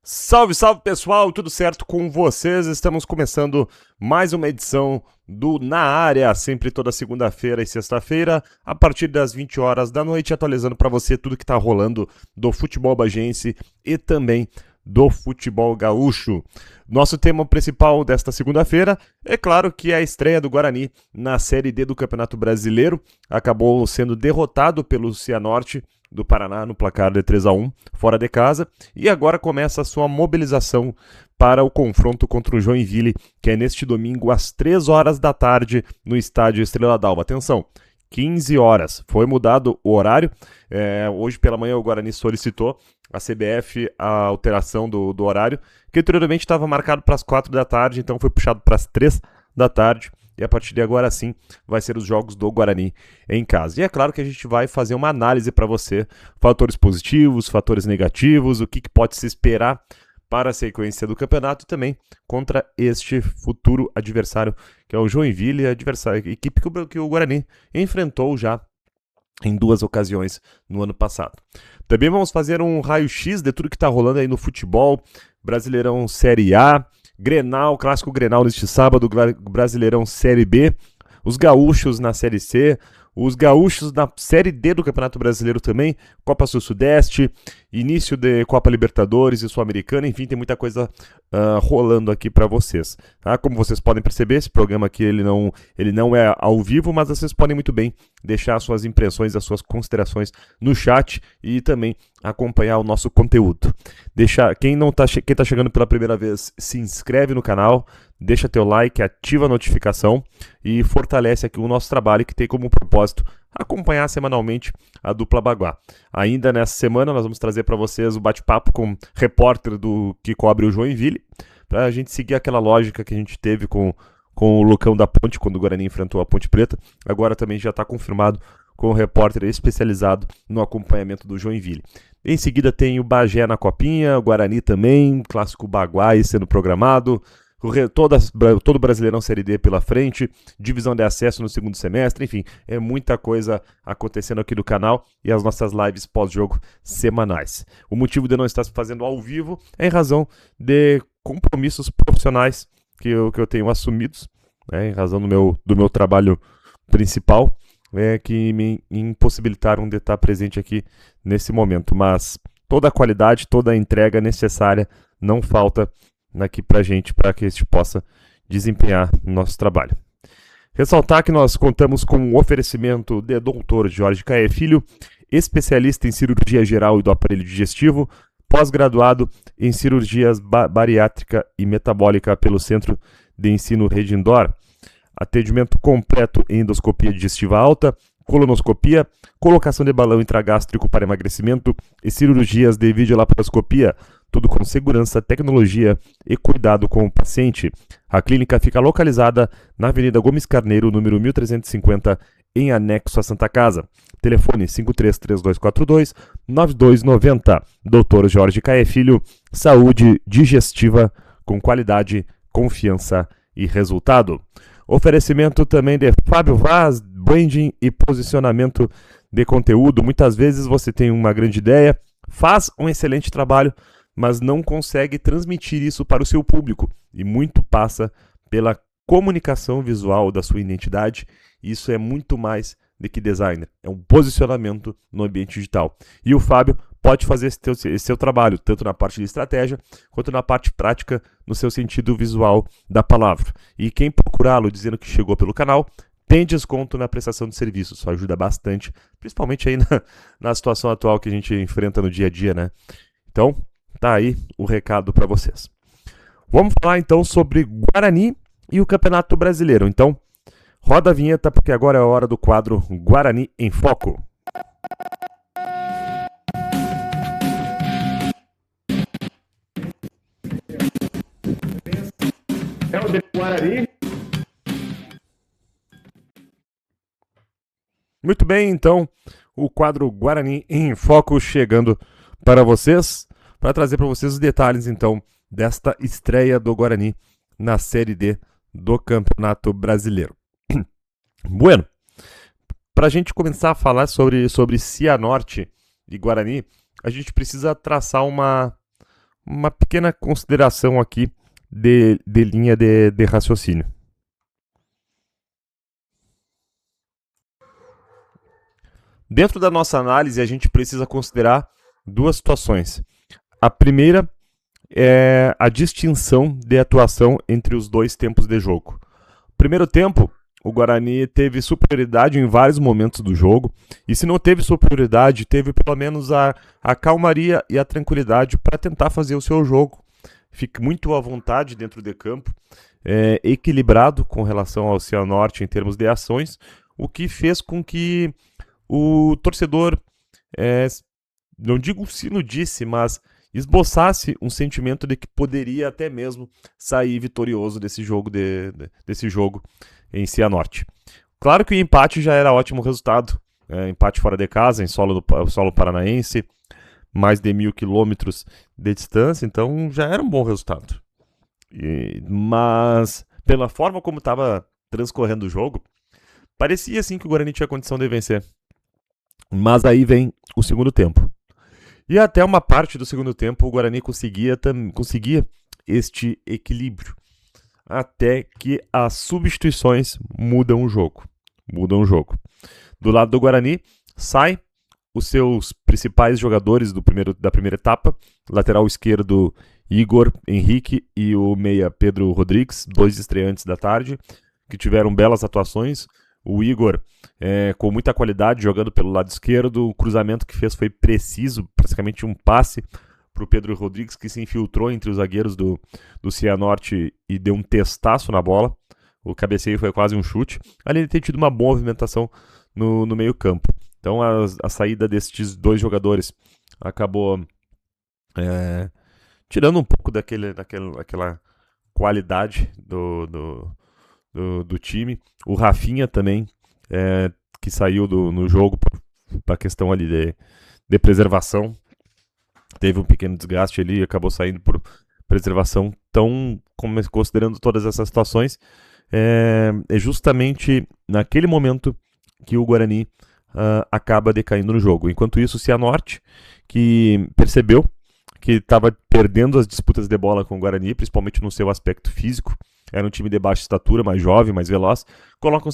Salve, salve pessoal, tudo certo com vocês? Estamos começando mais uma edição do Na Área, sempre toda segunda-feira e sexta-feira, a partir das 20 horas da noite, atualizando para você tudo que está rolando do futebol bagense e também do futebol gaúcho. Nosso tema principal desta segunda-feira é claro que é a estreia do Guarani na Série D do Campeonato Brasileiro. Acabou sendo derrotado pelo Cianorte do Paraná no placar de 3-1, fora de casa, e agora começa a sua mobilização para o confronto contra o Joinville, que é neste domingo às 3 horas da tarde no estádio Estrela d'Alva. Atenção, 15 horas. Foi mudado o horário. Hoje pela manhã o Guarani solicitou a CBF a alteração do horário, que anteriormente estava marcado para as 4 da tarde, então foi puxado para as 3 da tarde. E a partir de agora sim vai ser os jogos do Guarani em casa. E é claro que a gente vai fazer uma análise para você, fatores positivos, fatores negativos, o que pode se esperar para a sequência do campeonato e também contra este futuro adversário, que é o Joinville, equipe que o Guarani enfrentou já em 2 ocasiões no ano passado. Também vamos fazer um raio-x de tudo que está rolando aí no futebol, Brasileirão Série A, Grenal, clássico Grenal neste sábado, Brasileirão Série B, os gaúchos na Série C, os gaúchos na Série D do Campeonato Brasileiro também, Copa Sul-Sudeste, início de Copa Libertadores e Sul-Americana, enfim, tem muita coisa rolando aqui para vocês. Tá? Como vocês podem perceber, esse programa aqui ele não é ao vivo, mas vocês podem muito bem deixar suas impressões, as suas considerações no chat e também acompanhar o nosso conteúdo. Quem tá chegando pela primeira vez, se inscreve no canal, deixa teu like, ativa a notificação e fortalece aqui o nosso trabalho, que tem como propósito acompanhar semanalmente a dupla Baguá. Ainda nessa semana nós vamos trazer para vocês o bate-papo com o repórter que cobre o Joinville, para a gente seguir aquela lógica que a gente teve com o Lucão da Ponte, quando o Guarani enfrentou a Ponte Preta. Agora também já está confirmado com o repórter especializado no acompanhamento do Joinville. Em seguida tem o Bagé na Copinha, o Guarani também, clássico Baguá sendo programado, todo Brasileirão Série D pela frente, divisão de acesso no segundo semestre, enfim, é muita coisa acontecendo aqui no canal e as nossas lives pós-jogo semanais. O motivo de não estar se fazendo ao vivo é em razão de compromissos profissionais que eu tenho assumidos, né, em razão do meu trabalho principal, que me impossibilitaram de estar presente aqui nesse momento, mas toda a qualidade, toda a entrega necessária não falta aqui pra gente, para que a gente possa desempenhar nosso trabalho. Ressaltar que nós contamos com o oferecimento de Dr. Jorge Caé Filho, especialista em cirurgia geral e do aparelho digestivo, pós-graduado em cirurgias bariátrica e metabólica pelo Centro de Ensino Redindor. Atendimento completo em endoscopia digestiva alta, colonoscopia, colocação de balão intragástrico para emagrecimento e cirurgias de videolaparoscopia, tudo com segurança, tecnologia e cuidado com o paciente. A clínica fica localizada na Avenida Gomes Carneiro, número 1350, em anexo à Santa Casa. Telefone 533242-9290. Dr. Jorge Caé Filho, saúde digestiva com qualidade, confiança e resultado. Oferecimento também de Fábio Vaz, branding e posicionamento de conteúdo. Muitas vezes você tem uma grande ideia, faz um excelente trabalho, mas não consegue transmitir isso para o seu público. E muito passa pela comunicação visual da sua identidade. Isso é muito mais do que designer. É um posicionamento no ambiente digital. E o Fábio pode fazer esse seu trabalho, tanto na parte de estratégia, quanto na parte prática, no seu sentido visual da palavra. E quem procurá-lo dizendo que chegou pelo canal, tem desconto na prestação de serviço. Isso ajuda bastante, principalmente aí na situação atual que a gente enfrenta no dia a dia, né? Então, tá aí o recado para vocês. Vamos falar então sobre Guarani e o Campeonato Brasileiro. Então, roda a vinheta, porque agora é a hora do quadro Guarani em Foco. É o de Guarani. Muito bem, então, o quadro Guarani em Foco chegando para vocês, para trazer para vocês os detalhes, então, desta estreia do Guarani na Série D do Campeonato Brasileiro. Bueno, para a gente começar a falar sobre Cianorte e Guarani, a gente precisa traçar uma uma pequena consideração aqui de linha de raciocínio. Dentro da nossa análise, a gente precisa considerar duas situações. A primeira é a distinção de atuação entre os dois tempos de jogo. Primeiro tempo, o Guarani teve superioridade em vários momentos do jogo, e se não teve superioridade, teve pelo menos a calmaria e a tranquilidade para tentar fazer o seu jogo. Fique muito à vontade dentro de campo, equilibrado com relação ao Cianorte em termos de ações, o que fez com que o torcedor, não digo se iludisse, mas esboçasse um sentimento de que poderia até mesmo sair vitorioso desse jogo, desse jogo em Cianorte. Claro que o empate já era ótimo resultado, empate fora de casa, em solo paranaense, mais de 1.000 quilômetros de distância, então já era um bom resultado. Mas, pela forma como estava transcorrendo o jogo, parecia assim que o Guarani tinha condição de vencer. Mas aí vem o segundo tempo. E até uma parte do segundo tempo o Guarani conseguia este equilíbrio. Até que as substituições mudam o jogo. Do lado do Guarani, sai os seus principais jogadores da primeira etapa. Lateral esquerdo, Igor Henrique e o meia Pedro Rodrigues, 2 estreantes da tarde, que tiveram belas atuações. O Igor, com muita qualidade, jogando pelo lado esquerdo. O cruzamento que fez foi preciso, praticamente um passe para o Pedro Rodrigues, que se infiltrou entre os zagueiros do Cianorte e deu um testaço na bola. O cabeceio foi quase um chute. Além de ter tido uma boa movimentação no meio campo. Então a saída destes dois jogadores acabou tirando um pouco daquela qualidade do time. O Rafinha também, que saiu no jogo para questão ali de preservação, teve um pequeno desgaste ali e acabou saindo por preservação. Então, considerando todas essas situações, é justamente naquele momento que o Guarani acaba decaindo no jogo. Enquanto isso, o Cianorte, que percebeu que estava perdendo as disputas de bola com o Guarani, principalmente no seu aspecto físico, era um time de baixa estatura, mais jovem, mais veloz, coloca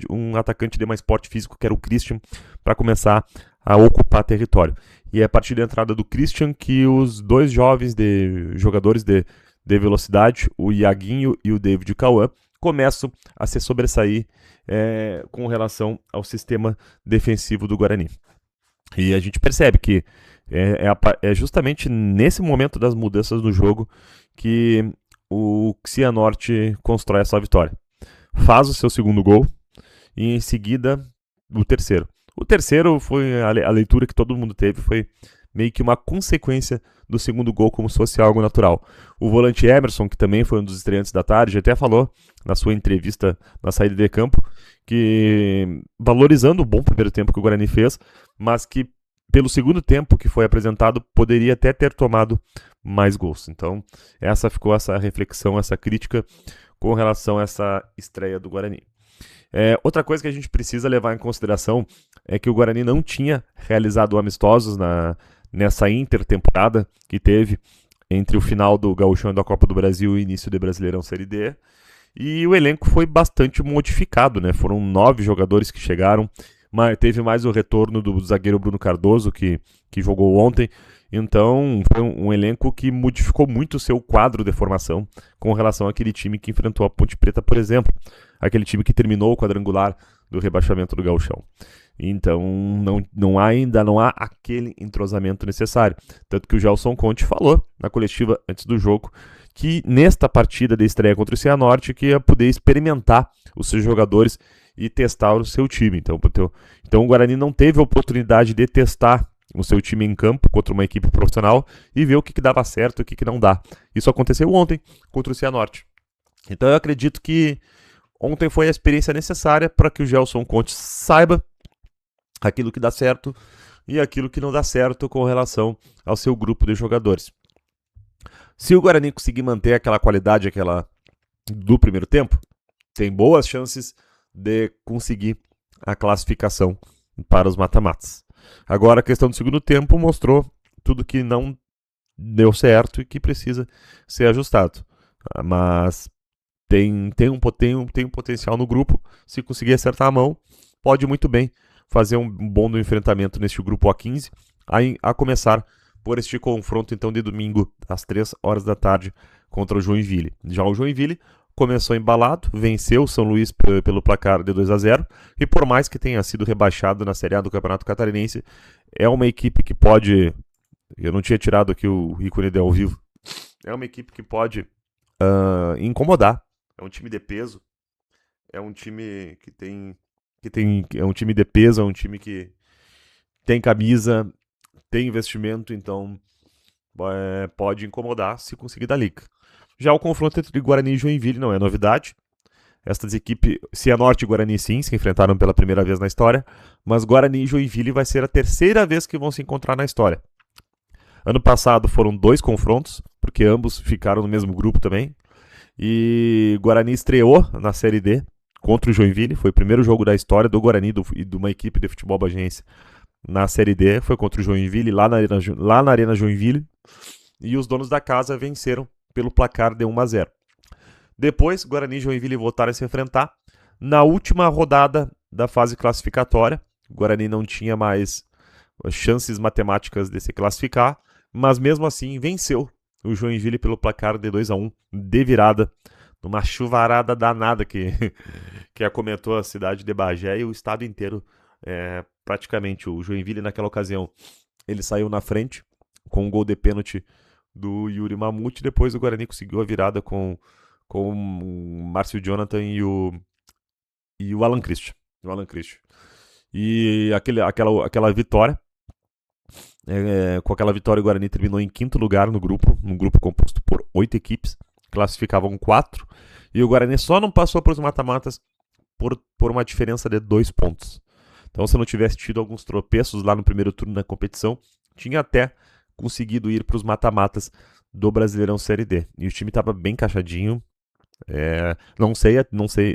um atacante de mais porte físico, que era o Christian, para começar a ocupar território. E é a partir da entrada do Christian que os dois jovens jogadores de velocidade, o Iaguinho e o David Cauã, começam a se sobressair com relação ao sistema defensivo do Guarani. E a gente percebe que é justamente nesse momento das mudanças no jogo que o Cianorte constrói essa vitória. Faz o seu segundo gol e em seguida o terceiro. O terceiro foi a leitura que todo mundo teve, foi meio que uma consequência do segundo gol, como se fosse algo natural. O volante Emerson, que também foi um dos estreantes da tarde, até falou na sua entrevista na saída de campo que, valorizando o bom primeiro tempo que o Guarani fez, mas que pelo segundo tempo que foi apresentado, poderia até ter tomado mais gols. Então, essa ficou essa reflexão, essa crítica com relação a essa estreia do Guarani. Outra coisa que a gente precisa levar em consideração é que o Guarani não tinha realizado amistosos nessa intertemporada que teve entre o final do Gauchão e da Copa do Brasil e o início do Brasileirão Série D. E o elenco foi bastante modificado, né? Foram 9 jogadores que chegaram. Teve mais o retorno do zagueiro Bruno Cardoso, que jogou ontem. Então, foi um elenco que modificou muito o seu quadro de formação com relação àquele time que enfrentou a Ponte Preta, por exemplo. Aquele time que terminou o quadrangular do rebaixamento do Gauchão. Então, ainda não há aquele entrosamento necessário. Tanto que o Gelson Conte falou na coletiva antes do jogo que nesta partida de estreia contra o Cianorte que ia poder experimentar os seus jogadores e testar o seu time. Então o Guarani não teve a oportunidade de testar o seu time em campo contra uma equipe profissional e ver o que dava certo e o que não dá. Isso aconteceu ontem contra o Cianorte. Então eu acredito que ontem foi a experiência necessária para que o Gelson Conte saiba aquilo que dá certo e aquilo que não dá certo com relação ao seu grupo de jogadores. Se o Guarani conseguir manter aquela qualidade do primeiro tempo, tem boas chances de conseguir a classificação para os mata-matas. Agora a questão do segundo tempo mostrou tudo que não deu certo e que precisa ser ajustado. Mas tem um potencial no grupo. Se conseguir acertar a mão, pode muito bem fazer um bom enfrentamento neste grupo A15, a começar por este confronto então de domingo às 3 horas da tarde contra o Joinville. Já o Joinville começou embalado, venceu o São Luís pelo placar de 2-0 e por mais que tenha sido rebaixado na Série A do Campeonato Catarinense, é uma equipe que pode... Eu não tinha tirado aqui o ícone de ao vivo. É uma equipe que pode incomodar. É um time de peso. É um time é um time de peso, é um time que tem camisa, tem investimento, então pode incomodar se conseguir dar liga. Já o confronto entre Guarani e Joinville não é novidade. Estas equipes, Cianorte e Guarani sim, se enfrentaram pela primeira vez na história, mas Guarani e Joinville vai ser a terceira vez que vão se encontrar na história. Ano passado foram 2 confrontos, porque ambos ficaram no mesmo grupo também. E Guarani estreou na Série D contra o Joinville. Foi o primeiro jogo da história do Guarani e de uma equipe de futebol bagiense na Série D. Foi contra o Joinville, lá na Arena Joinville. E os donos da casa venceram pelo placar de 1-0. Depois, Guarani e Joinville voltaram a se enfrentar na última rodada da fase classificatória. O Guarani não tinha mais chances matemáticas de se classificar, mas mesmo assim venceu o Joinville pelo placar de 2-1, de virada, numa chuvarada danada que acometou a cidade de Bagé e o estado inteiro, praticamente. O Joinville naquela ocasião, ele saiu na frente com um gol de pênalti do Yuri Mamute, depois o Guarani conseguiu a virada com o Márcio Jonathan e o Alan Christian. E aquela vitória, com aquela vitória o Guarani terminou em 5º lugar no grupo, num grupo composto por 8 equipes, classificavam 4, e o Guarani só não passou para os mata-matas por uma diferença de 2 pontos. Então, se não tivesse tido alguns tropeços lá no primeiro turno da competição, tinha até conseguido ir para os mata-matas do Brasileirão Série D. E o time estava bem encaixadinho.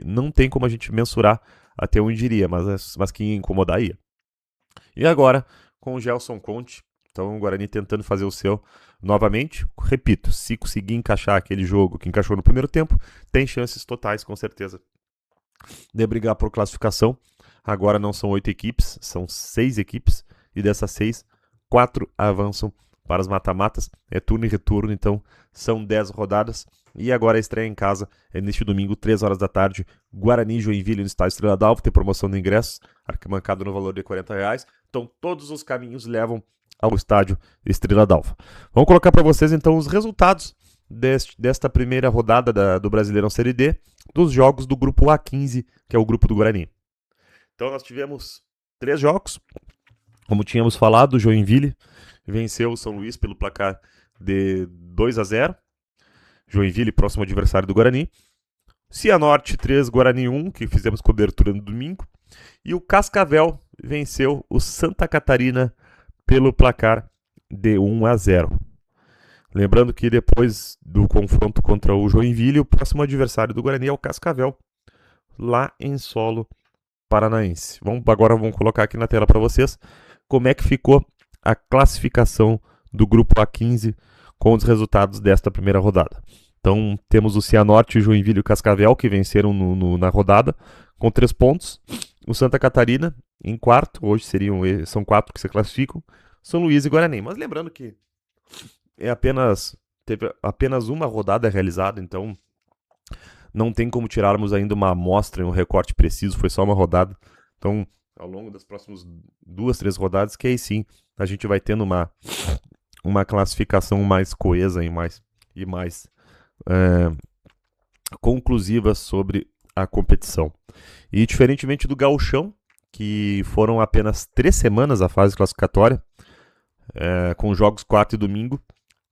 Não tem como a gente mensurar até onde iria, mas que ia incomodar ia. E agora, com o Gelson Conte, então o Guarani tentando fazer o seu novamente. Repito, se conseguir encaixar aquele jogo que encaixou no primeiro tempo, tem chances totais, com certeza, de brigar por classificação. Agora não são 8 equipes, são 6 equipes, e dessas 6, 4 avançam para os mata-matas, é turno e retorno, então são 10 rodadas, e agora a estreia em casa é neste domingo, 3 horas da tarde, Guarani e Joinville no estádio Estrela d'Alva, tem promoção de ingressos, arquibancada no valor de R$40, então todos os caminhos levam ao estádio Estrela d'Alva. Vamos colocar para vocês então os resultados desta primeira rodada do Brasileirão Série D, dos jogos do grupo A15, que é o grupo do Guarani. Então nós tivemos 3 jogos, como tínhamos falado, o Joinville venceu o São Luís pelo placar de 2-0. Joinville, próximo adversário do Guarani. Cianorte 3, Guarani 1, que fizemos cobertura no domingo. E o Cascavel venceu o Santa Catarina pelo placar de 1-0. Lembrando que depois do confronto contra o Joinville, o próximo adversário do Guarani é o Cascavel, lá em solo paranaense. Agora vamos colocar aqui na tela para vocês como é que ficou a classificação do grupo A15 com os resultados desta primeira rodada. Então temos o Cianorte, Joinville e o Cascavel que venceram na rodada com 3 pontos. O Santa Catarina em quarto, hoje são 4 que se classificam, São Luís e Guarani. Mas lembrando que teve apenas uma rodada realizada, então não tem como tirarmos ainda uma amostra, um recorte preciso, foi só uma rodada. Então, ao longo das próximas 2, 3 rodadas, que aí sim a gente vai tendo uma classificação mais coesa e mais conclusiva sobre a competição. E diferentemente do Gauchão, que foram apenas 3 semanas a fase classificatória, com jogos 4 e domingo,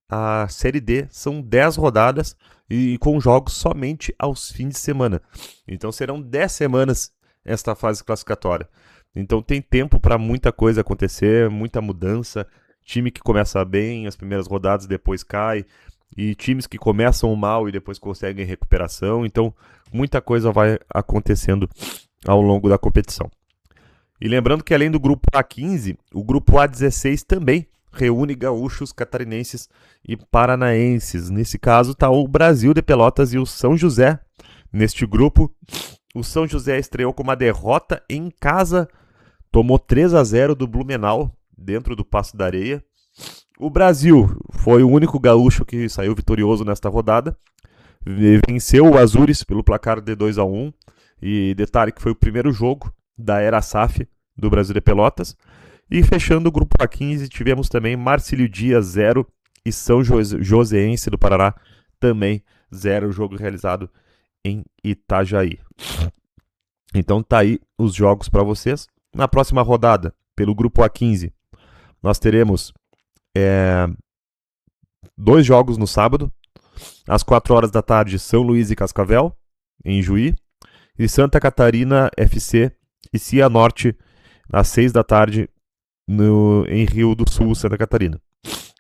a Série D são 10 rodadas e com jogos somente aos fins de semana. Então serão 10 semanas esta fase classificatória. Então tem tempo para muita coisa acontecer, muita mudança. Time que começa bem as primeiras rodadas, depois cai. E times que começam mal e depois conseguem recuperação. Então muita coisa vai acontecendo ao longo da competição. E lembrando que além do grupo A15, o grupo A16 também reúne gaúchos, catarinenses e paranaenses. Nesse caso está o Brasil de Pelotas e o São José neste grupo. O São José estreou com uma derrota em casa, tomou 3-0 do Blumenau dentro do Passo da Areia. O Brasil foi o único gaúcho que saiu vitorioso nesta rodada. Venceu o Azures pelo placar de 2-1. E detalhe que foi o primeiro jogo da era SAF do Brasil de Pelotas. E fechando o grupo A15, tivemos também Marcílio Dias 0 e São Joséense do Paraná também 0, jogo realizado em Itajaí. Então tá aí os jogos para vocês. Na próxima rodada, pelo grupo A15, nós teremos 2 jogos no sábado. Às 4 horas da tarde, São Luís e Cascavel, em Juí. E Santa Catarina FC e Cianorte, às 6 da tarde, em Rio do Sul, Santa Catarina.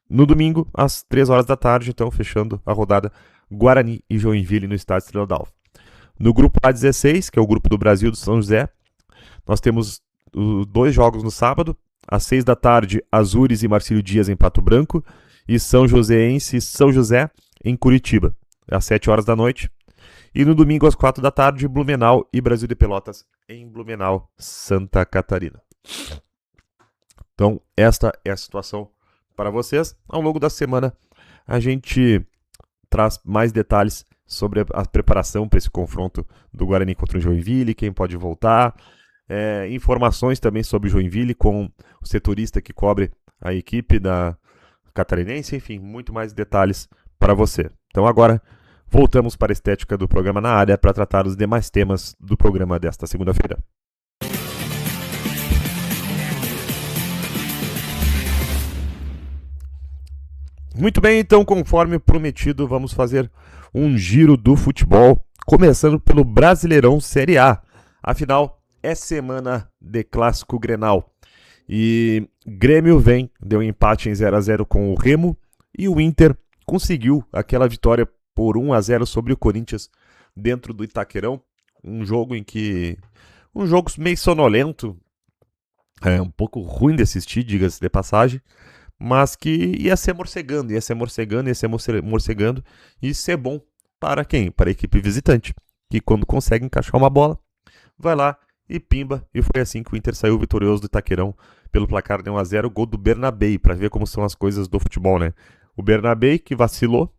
No domingo, às 3 horas da tarde, então, fechando a rodada, Guarani e Joinville no estádio Estrela d'Alva. No grupo A16, que é o grupo do Brasil do São José, nós temos 2 jogos no sábado. Às 6 da tarde, Azures e Marcílio Dias em Pato Branco. E São Joséense e São José em Curitiba, às 7 horas da noite. E no domingo, às 4 da tarde, Blumenau e Brasil de Pelotas em Blumenau, Santa Catarina. Então, esta é a situação para vocês. Ao longo da semana, a gente traz mais detalhes sobre a preparação para esse confronto do Guarani contra o Joinville, quem pode voltar, informações também sobre o Joinville com o setorista que cobre a equipe da catarinense, enfim, muito mais detalhes para você. Então agora voltamos para a estética do programa Na Área para tratar os demais temas do programa desta segunda-feira. Muito bem, então, conforme prometido, vamos fazer um giro do futebol, começando pelo Brasileirão Série A. Afinal, é semana de Clássico Grenal. E Grêmio deu empate em 0-0 com o Remo, e o Inter conseguiu aquela vitória por 1-0 sobre o Corinthians dentro do Itaquerão. Um jogo meio sonolento, um pouco ruim de assistir, diga-se de passagem, mas que ia ser morcegando, e ser bom para quem? Para a equipe visitante, que quando consegue encaixar uma bola, vai lá e pimba, e foi assim que o Inter saiu vitorioso do Itaquerão pelo placar de 1-0, gol do Bernabei, para ver como são as coisas do futebol, né? O Bernabei, que vacilou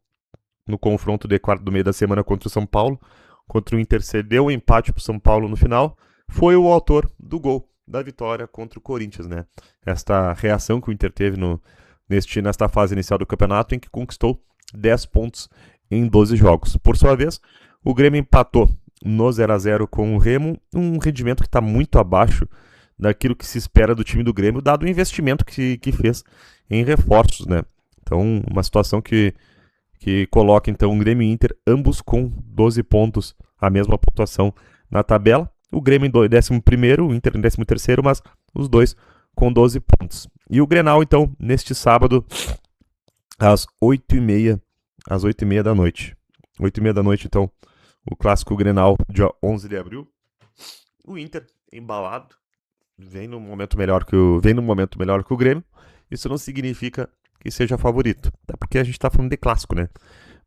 no confronto de quarto do meio da semana contra o São Paulo, contra o Inter, cedeu o empate para o São Paulo no final, foi o autor do gol da vitória contra o Corinthians, né? Esta reação que o Inter teve nesta fase inicial do campeonato, em que conquistou 10 pontos em 12 jogos. Por sua vez, o Grêmio empatou no 0-0 com o Remo, um rendimento que está muito abaixo daquilo que se espera do time do Grêmio, dado o investimento que fez em reforços, né? Então, uma situação que coloca então o Grêmio e Inter, ambos com 12 pontos, a mesma pontuação na tabela. O Grêmio em 11º, o Inter em 13º, mas os dois com 12 pontos. E o Grenal, então, neste sábado, às 8h30 da noite. 8h30 da noite, então, o clássico Grenal, dia 11 de abril. O Inter, embalado, vem num momento melhor que o Grêmio. Isso não significa que seja favorito, até porque a gente está falando de clássico, né?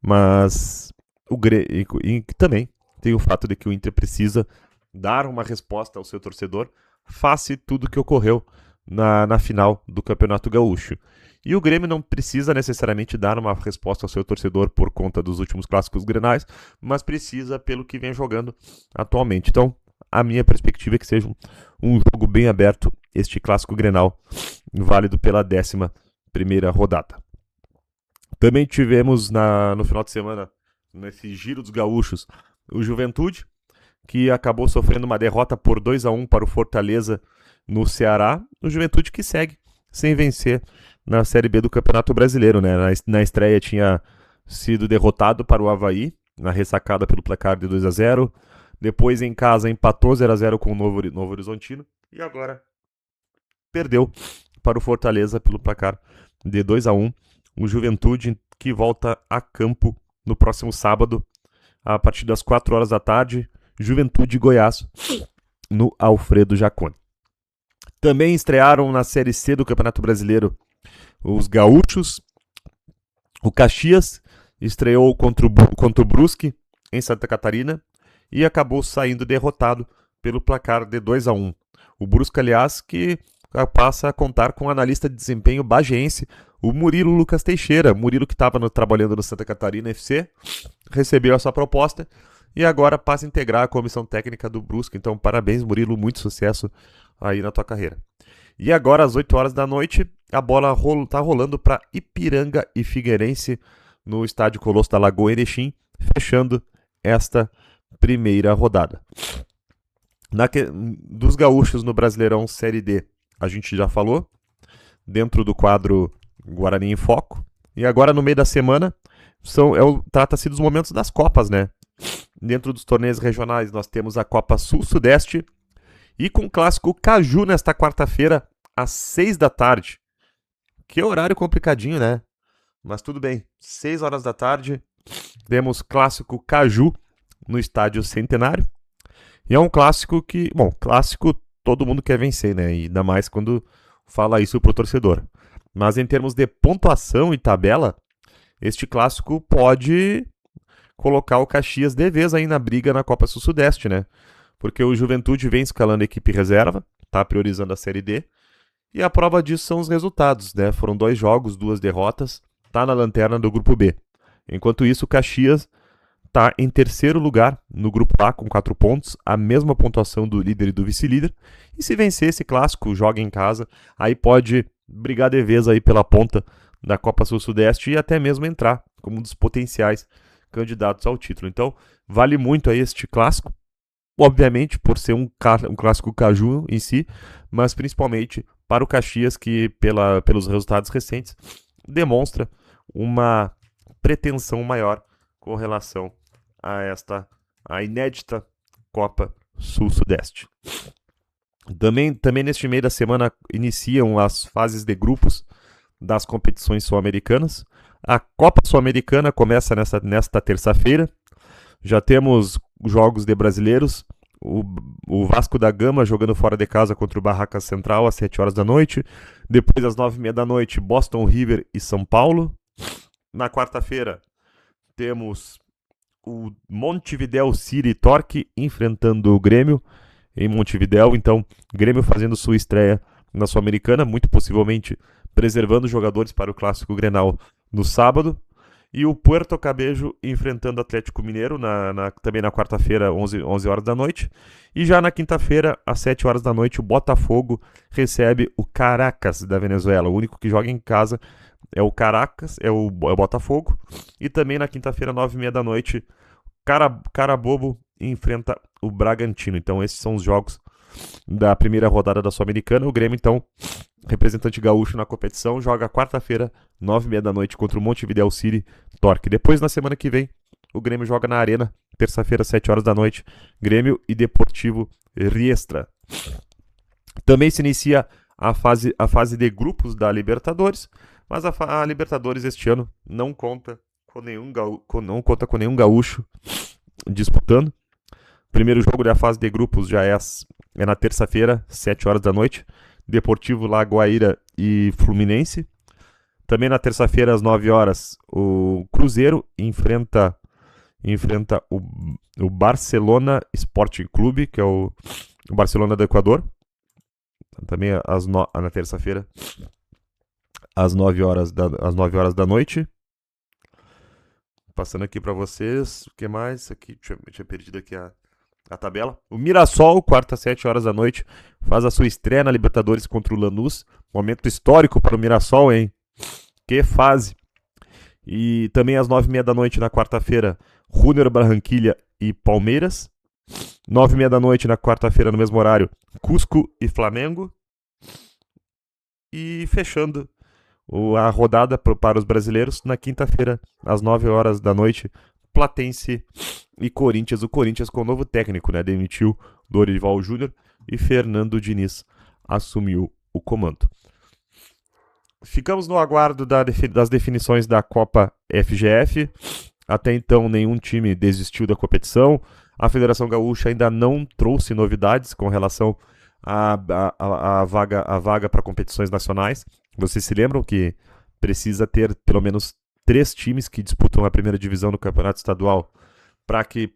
Mas o Grêmio, e também tem o fato de que o Inter precisa dar uma resposta ao seu torcedor face tudo que ocorreu na final do Campeonato Gaúcho. E o Grêmio não precisa necessariamente dar uma resposta ao seu torcedor por conta dos últimos clássicos grenais, mas precisa pelo que vem jogando atualmente. Então, a minha perspectiva é que seja um jogo bem aberto, este clássico Grenal, válido pela 11ª rodada. Também tivemos no final de semana, nesse giro dos gaúchos, o Juventude, que acabou sofrendo uma derrota por 2-1 para o Fortaleza no Ceará. O Juventude que segue sem vencer na Série B do Campeonato Brasileiro, né? Na estreia tinha sido derrotado para o Avaí, na ressacada pelo placar de 2-0. Depois em casa empatou 0-0 com o Novo Horizontino. E agora perdeu para o Fortaleza pelo placar de 2-1. O Juventude que volta a campo no próximo sábado, a partir das 4 horas da tarde. Juventude e Goiás, no Alfredo Jaconi. Também estrearam na Série C do Campeonato Brasileiro os gaúchos. O Caxias estreou contra o Brusque em Santa Catarina e acabou saindo derrotado pelo placar de 2-1. O Brusque, aliás, que passa a contar com o analista de desempenho bagiense, o Murilo Lucas Teixeira. Murilo, que estava trabalhando no Santa Catarina FC, recebeu essa proposta e agora passa a integrar a comissão técnica do Brusque. Então, parabéns, Murilo, muito sucesso aí na tua carreira. E agora, às 8 horas da noite, a bola está rolando para Ipiranga e Figueirense no estádio Colosso da Lagoa, em Erechim, fechando esta primeira rodada. Dos gaúchos no Brasileirão Série D, a gente já falou, dentro do quadro Guarani em Foco. E agora, no meio da semana, trata-se dos momentos das Copas, né? Dentro dos torneios regionais, nós temos a Copa Sul-Sudeste e com o clássico Caju nesta quarta-feira, às 6 da tarde. Que horário complicadinho, né? Mas tudo bem, 6 horas da tarde, temos clássico Caju no Estádio Centenário. E é um clássico que, bom, clássico todo mundo quer vencer, né? E ainda mais quando fala isso pro torcedor. Mas em termos de pontuação e tabela, este clássico pode colocar o Caxias de vez aí na briga na Copa Sul-Sudeste, né? Porque o Juventude vem escalando a equipe reserva, tá priorizando a Série D. E a prova disso são os resultados, né? Foram 2 jogos, 2 derrotas, tá na lanterna do Grupo B. Enquanto isso, o Caxias tá em terceiro lugar no Grupo A com 4 pontos, a mesma pontuação do líder e do vice-líder. E se vencer esse clássico, joga em casa, aí pode brigar de vez aí pela ponta da Copa Sul-Sudeste e até mesmo entrar como um dos potenciais candidatos ao título. Então, vale muito aí este clássico, obviamente por ser um clássico Caju em si, mas principalmente para o Caxias, que pelos resultados recentes demonstra uma pretensão maior com relação a inédita Copa Sul-Sudeste. Também neste meio da semana iniciam as fases de grupos das competições sul-americanas. A Copa Sul-Americana começa nesta terça-feira. Já temos jogos de brasileiros. O Vasco da Gama jogando fora de casa contra o Barracas Central às 7 horas da noite. Depois, às 9h30 da noite, Boston River e São Paulo. Na quarta-feira, temos o Montevideo City Torque enfrentando o Grêmio em Montevideo. Então, Grêmio fazendo sua estreia na Sul-Americana, muito possivelmente preservando jogadores para o Clássico Grenal no sábado. E o Puerto Cabello enfrentando o Atlético Mineiro também na quarta-feira, 11 horas da noite. E já na quinta-feira, às 7 horas da noite, o Botafogo recebe o Caracas da Venezuela. O único que joga em casa é o Caracas, é o Botafogo. E também na quinta-feira, 9h30 da noite, Carabobo enfrenta o Bragantino. Então esses são os jogos da primeira rodada da Sul-Americana. O Grêmio, então, representante gaúcho na competição, joga quarta-feira, 9h30 da noite, contra o Montevideo City Torque. Depois, na semana que vem, o Grêmio joga na Arena, terça-feira, 7 horas da noite, Grêmio e Deportivo Riestra. Também se inicia a fase de grupos da Libertadores, mas a Libertadores este ano não conta com nenhum gaúcho disputando. O primeiro jogo da fase de grupos já é na terça-feira, 7 horas da noite, Deportivo Lagoaíra e Fluminense. Também na terça-feira, às 9 horas, o Cruzeiro enfrenta o Barcelona Sporting Clube, que é o Barcelona do Equador. Também na terça-feira, às 9 horas da noite. Passando aqui para vocês, o que mais? Aqui, tinha perdido aqui a tabela. O Mirassol, quarta, 7 horas da noite, faz a sua estreia na Libertadores contra o Lanús. Momento histórico para o Mirassol, hein? Que fase! E também às 9h30 da noite na quarta-feira, Junior Barranquilla e Palmeiras. 9h30 da noite na quarta-feira, no mesmo horário, Cusco e Flamengo. E fechando a rodada para os brasileiros, na quinta-feira, às 9 horas da noite, Platense e Corinthians. O Corinthians com o novo técnico, né? Demitiu Dorival Júnior e Fernando Diniz assumiu o comando. Ficamos no aguardo das definições da Copa FGF. Até então, nenhum time desistiu da competição. A Federação Gaúcha ainda não trouxe novidades com relação à vaga para competições nacionais. Vocês se lembram que precisa ter pelo menos 3 times que disputam a primeira divisão no campeonato estadual para que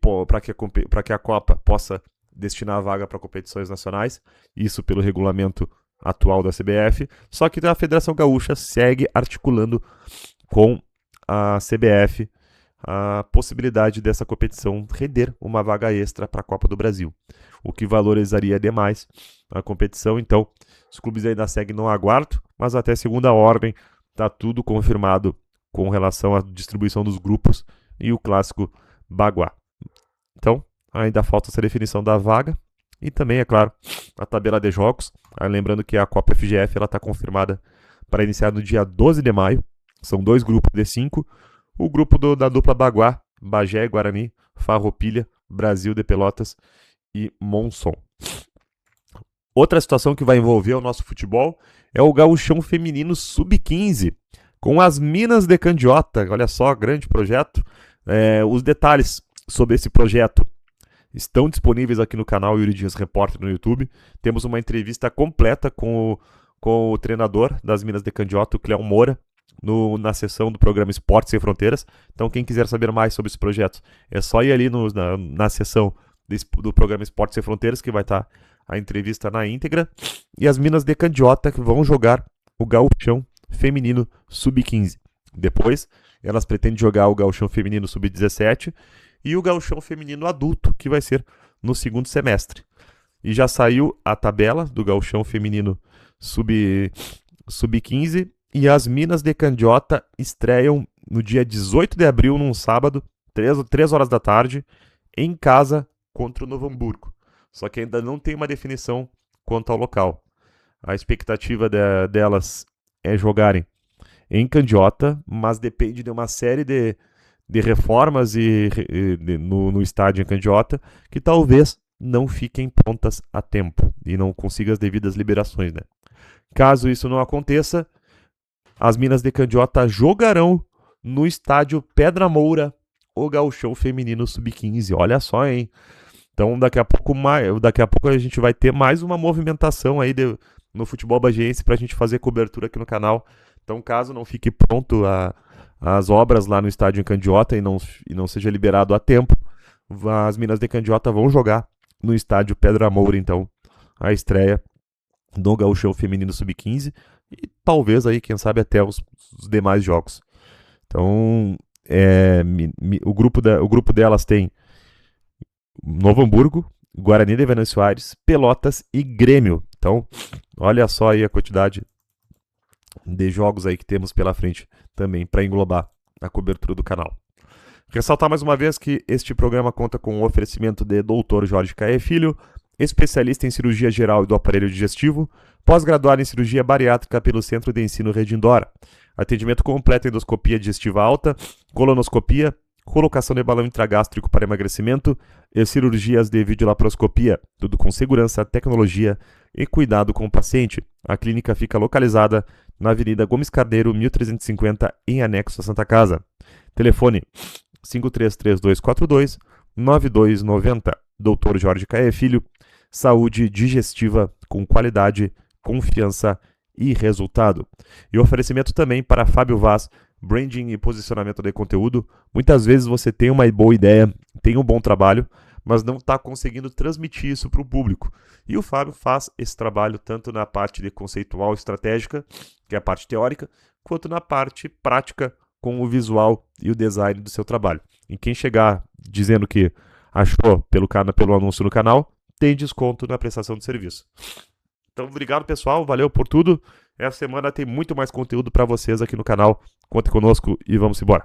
a Copa possa destinar a vaga para competições nacionais, isso pelo regulamento atual da CBF, só que a Federação Gaúcha segue articulando com a CBF a possibilidade dessa competição render uma vaga extra para a Copa do Brasil, o que valorizaria demais a competição. Então, os clubes ainda seguem no aguardo, mas até segunda ordem está tudo confirmado com relação à distribuição dos grupos e o clássico Baguá. Então, ainda falta essa definição da vaga e também, é claro, a tabela de jogos. Lembrando que a Copa FGF está confirmada para iniciar no dia 12 de maio. São 2 grupos de 5. O grupo da dupla Baguá, Bagé, Guarani, Farroupilha, Brasil de Pelotas e Monson. Outra situação que vai envolver o nosso futebol é o Gauchão Feminino Sub-15, com as Minas de Candiota. Olha só, grande projeto. Os detalhes sobre esse projeto estão disponíveis aqui no canal Yuri Dias Repórter no YouTube. Temos uma entrevista completa com o treinador das Minas de Candiota, o Cléo Moura, na sessão do programa Esportes Sem Fronteiras. Então, quem quiser saber mais sobre esse projeto, é só ir ali na sessão do programa Esportes Sem Fronteiras, que vai estar a entrevista na íntegra. E as Minas de Candiota que vão jogar o Gauchão Feminino Sub-15. Depois, elas pretendem jogar o Gauchão Feminino Sub-17 e o Gauchão Feminino Adulto, que vai ser no segundo semestre. E já saiu a tabela do Gauchão Feminino Sub-15 e as Minas de Candiota estreiam no dia 18 de abril, num sábado, 3 horas da tarde, em casa contra o Novo Hamburgo. Só que ainda não tem uma definição quanto ao local. A expectativa delas é jogarem em Candiota, mas depende de uma série de reformas no estádio em Candiota, que talvez não fiquem prontas a tempo e não consigam as devidas liberações, né? Caso isso não aconteça, as Minas de Candiota jogarão no estádio Pedra Moura o Gauchão Feminino Sub-15. Olha só, hein? Então daqui a pouco a gente vai ter mais uma movimentação aí no futebol bagiense para a gente fazer cobertura aqui no canal. Então, caso não fique pronto as obras lá no estádio em Candiota e não seja liberado a tempo, as Minas de Candiota vão jogar no estádio Pedra Moura, então, a estreia do Gauchão Feminino Sub-15 e talvez aí, quem sabe, até os demais jogos. Então, o grupo delas tem Novo Hamburgo, Guarani de Venâncio Aires, Pelotas e Grêmio. Então, olha só aí a quantidade de jogos aí que temos pela frente também para englobar a cobertura do canal. Ressaltar mais uma vez que este programa conta com o oferecimento de Dr. Jorge Caê Filho, especialista em cirurgia geral e do aparelho digestivo, pós-graduado em cirurgia bariátrica pelo Centro de Ensino Redindora. Atendimento completo em endoscopia digestiva alta, colonoscopia, colocação de balão intragástrico para emagrecimento e cirurgias de videolaparoscopia, tudo com segurança, tecnologia e cuidado com o paciente. A clínica fica localizada na Avenida Gomes Carneiro, 1350, em anexo à Santa Casa. Telefone 533242-9290. Dr. Jorge Caê Filho, saúde digestiva com qualidade, confiança e resultado. E oferecimento também para Fábio Vaz, branding e posicionamento de conteúdo. Muitas vezes você tem uma boa ideia, tem um bom trabalho, mas não está conseguindo transmitir isso para o público. E o Fábio faz esse trabalho tanto na parte de conceitual estratégica, que é a parte teórica, quanto na parte prática, com o visual e o design do seu trabalho. E quem chegar dizendo que achou pelo anúncio no canal, tem desconto na prestação de serviço. Então, obrigado, pessoal. Valeu por tudo. Essa semana tem muito mais conteúdo para vocês aqui no canal. Conte conosco e vamos embora.